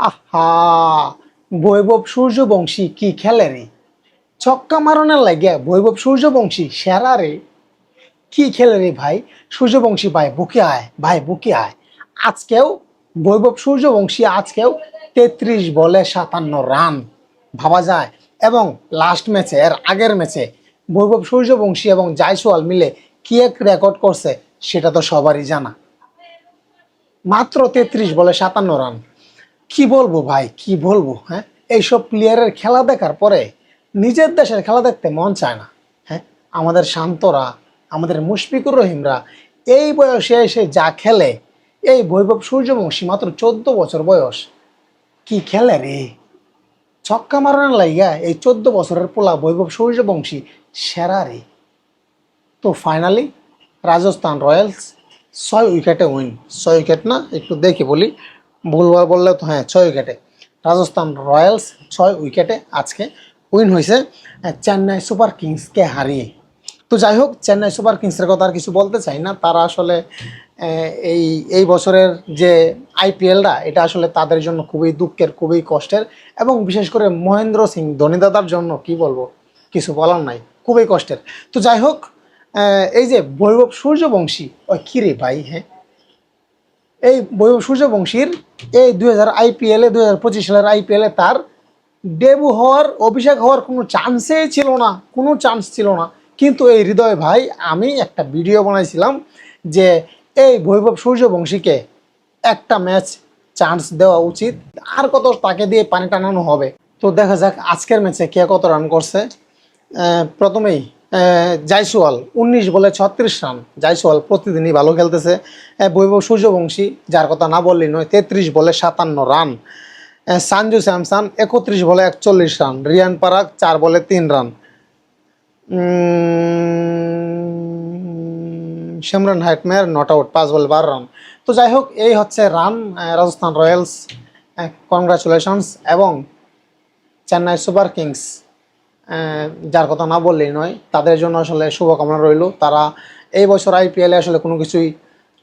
আহা, বৈভব সূর্যবংশী কি খেলে রে! ছক্কা মারনের লাগে বৈভব সূর্যবংশী সেরা রে। কি খেলে রে ভাই! সূর্যবংশী ভাই বুকে আয়, ভাই বুকে আয়। আজকেও বৈভব সূর্যবংশী আজকেও 33 বলে 57 রান, ভাবা যায়। এবং লাস্ট ম্যাচে, এর আগের ম্যাচে বৈভব সূর্যবংশী এবং জায়সওয়াল মিলে কি এক রেকর্ড করছে সেটা তো সবারই জানা। মাত্র 33 বলে 57 রান। কি বলবো ভাই, কি বলবো, হ্যাঁ? এইসব প্লেয়ারের খেলা দেখার পরে নিজের দেশের খেলা দেখতে মন চায় না। হ্যাঁ, আমাদের শান্তরা, আমাদের মুশফিকুর রহিমরা এই বয়সে এসে যা খেলে, এই বৈভব সূর্যবংশী মাত্র 14 বছর বয়স, কি খেলে রে! ছক্কা মারানোর লাইগা এই 14 বছরের পোলা বৈভব সূর্যবংশী সেরা রে। তো ফাইনালি রাজস্থান রয়্যালস 6 উইকেটে উইন। 6 উইকেট না, একটু দেখে বলি, ভুলভাল বললে তো, হ্যাঁ 6 উইকেটে রাজস্থান রয়্যালস 6 উইকেটে আজকে উইন হয়েছে চেন্নাই সুপার কিংসকে হারিয়ে। তো যাই হোক, চেন্নাই সুপার কিংসের কথা আর কিছু বলতে চাই না। তারা আসলে এই এই বছরের যে আইপিএলটা, এটা আসলে তাদের জন্য খুবই দুঃখের, খুবই কষ্টের। এবং বিশেষ করে মহেন্দ্র সিং ধোনি দাদার জন্য কি বলবো, কিছু বলার নাই, খুবই কষ্টের। তো যাই হোক, এই যে বৈভব সূর্যবংশী, ওই কিরে ভাই, হ্যাঁ, এই বৈভব সূর্যবংশীর এই 2000 আইপিএলে, 2025 সালের আইপিএলে তার ডেবু হওয়ার, অভিষেক হওয়ার কোনো চান্সই ছিল না, কোনো চান্স ছিল না। কিন্তু এই হৃদয় ভাই, আমি একটা ভিডিও বানাইছিলাম যে এই বৈভব সূর্যবংশীকে একটা ম্যাচ চান্স দেওয়া উচিত, আর কত তাকে দিয়ে পানি টানানো হবে। তো দেখা যাক আজকের ম্যাচে কে কত রান করছে। প্রথমেই জায়সওয়াল 19 বলে 36 রান। জায়সওয়াল প্রতিদিনই ভালো খেলতেছে। বৈভব সূর্যবংশী, যার কথা না বললেই নয়, 33 বলে 57 রান। সানজু স্যামসন 31 বলে 41 রান। রিয়ান পারাগ 4 বলে 3 run. Simran Hetmyer not out, 5 বলে 12 রান। তো যাই হোক, এই হচ্ছে রান। Rajasthan Royals congratulations. এবং চেন্নাই সুপার কিংস, যার কথা না বললেই নয়, তাদের জন্য আসলে শুভকামনা রইল। তারা এই বছর আইপিএলে আসলে কোনো কিছুই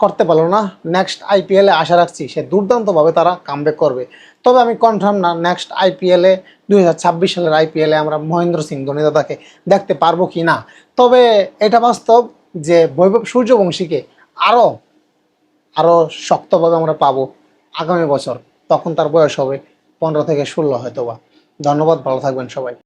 করতে পারলো না। নেক্সট আইপিএলে আশা রাখছি সে দুর্দান্তভাবে তারা কামব্যাক করবে। তবে আমি কনফার্ম না নেক্সট আইপিএলে, 2026 সালের আইপিএলে আমরা মহেন্দ্র সিং ধোনি দাদাকে দেখতে পারবো কি না। তবে এটা বাস্তব যে বৈভব সূর্যবংশীকে আরও আরও শক্তভাবে আমরা পাবো আগামী বছর। তখন তার বয়স হবে 15 থেকে 16 হয়তো বা। ধন্যবাদ, ভালো থাকবেন সবাই।